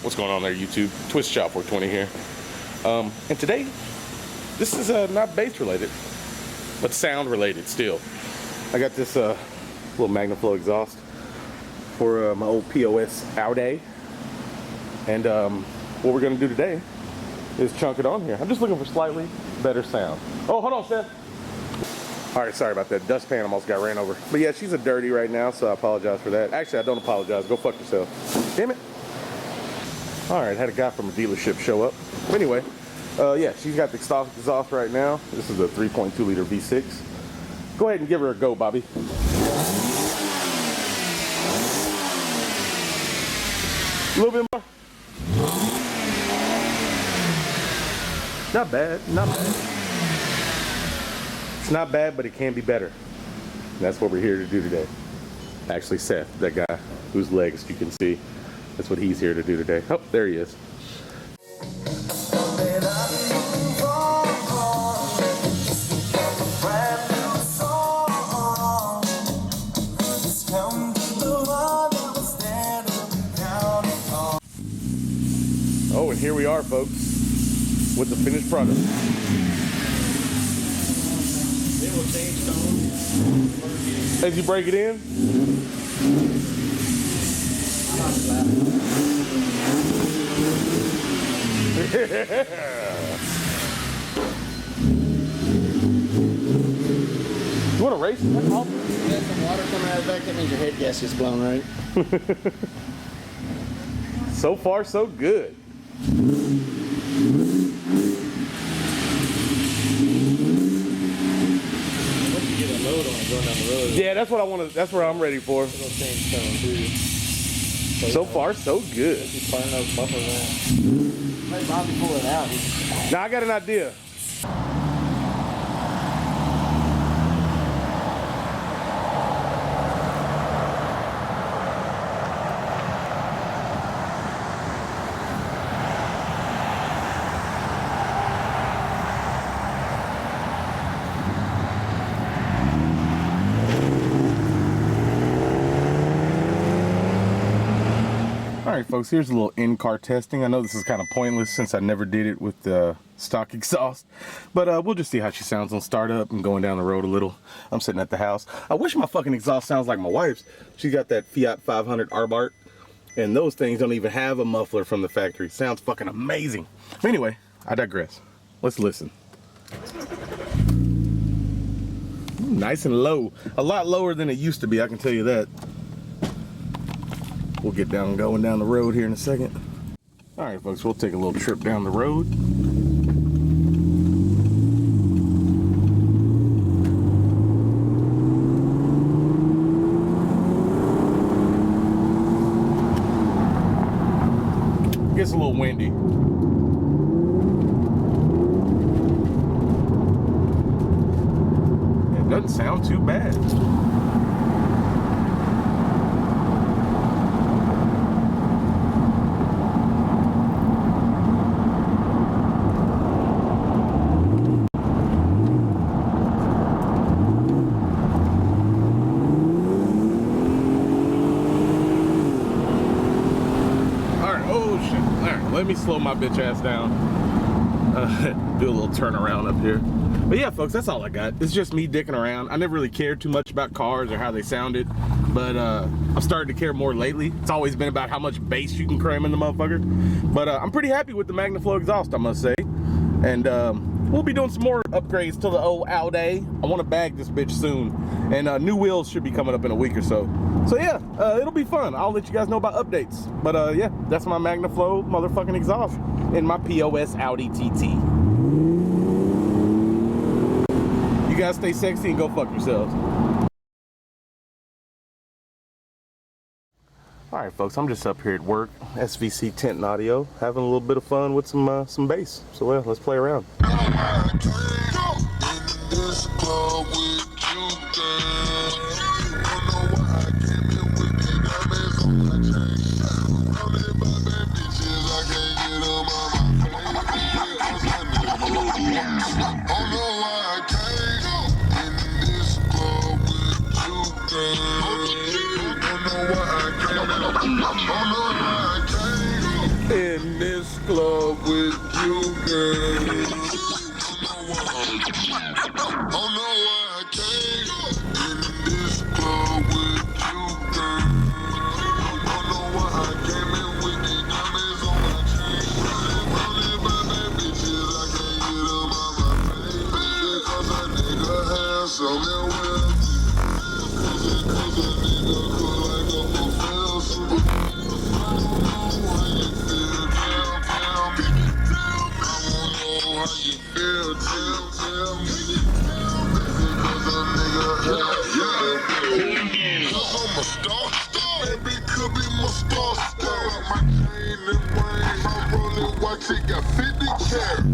What's going on there, YouTube? Twist Shop 420 here. And today, this is not bass related, but sound related still. I got this little Magnaflow exhaust for my old POS Audi. And what we're gonna do today is chunk it on here. I'm just looking for slightly better sound. Oh, hold on, Seth. All right, sorry about that. Dustpan almost got ran over. But yeah, she's a dirty right now, so I apologize for that. Actually, I don't apologize. Go fuck yourself. Damn it. All right, had a guy from a dealership show up. Anyway, yeah, she's got the stock exhaust right now. This is a 3.2 liter V6. Go ahead and give her a go, Bobby. A little bit more. Not bad, not bad. It's not bad, but it can be better. And that's what we're here to do today. Actually, Seth, that guy whose legs you can see, that's what he's here to do today. Oh, there he is. Oh, and here we are, folks, with the finished product. It will change tone. As you break it in? You want to race? That's awesome. You got some water coming out of the back, that means your head gasket is blown, right? So far, so good. Yeah, that's what I want to. That's what I'm ready for. So far, so good. Let Bobby pull it out. Now I got an idea. Alright folks, here's a little in-car testing. I know this is kind of pointless since I never did it with the stock exhaust, but we'll just see how she sounds on startup and going down the road a little. I'm sitting at the house. I wish my fucking exhaust sounds like my wife's. She's got that Fiat 500 Abarth, and those things don't even have a muffler from the factory. Sounds fucking amazing. But anyway, I digress. Let's listen. Nice and low. A lot lower than it used to be, I can tell you that. We'll get down going down the road here in a second. All right, folks, we'll take a little trip down the road. It gets a little windy. It doesn't sound too bad. Let me slow my bitch ass down. Do a little turnaround up here. But yeah, folks, that's all I got. It's just me dicking around. I never really cared too much about cars or how they sounded, but I've started to care more lately. It's always been about how much bass you can cram in the motherfucker. But I'm pretty happy with the Magnaflow exhaust, I must say. And we'll be doing some more upgrades to the old Audi. I want to bag this bitch soon. And new wheels should be coming up in a week or so. So yeah, it'll be fun. I'll let you guys know about updates. But yeah, that's my Magnaflow motherfucking exhaust in my POS Audi TT. You guys stay sexy and go fuck yourselves. All right, folks, I'm just up here at work, SVC Tent and Audio, having a little bit of fun with some bass. So well, let's play around. this club with you, girl. Oh no, I came in this club with you, girl. Oh no, I came in with the diamonds on my chain. Running by bad bitches, I can't get them out my face. Because a nigga handsome and wealthy. Cause a nigga good like a professor. I don't know how you feel, tell me. I don't know how you feel, tell me. Because a nigga cause I'm a star, baby, could be my star. My chain and ring, my rolling watch, it got 50 carats.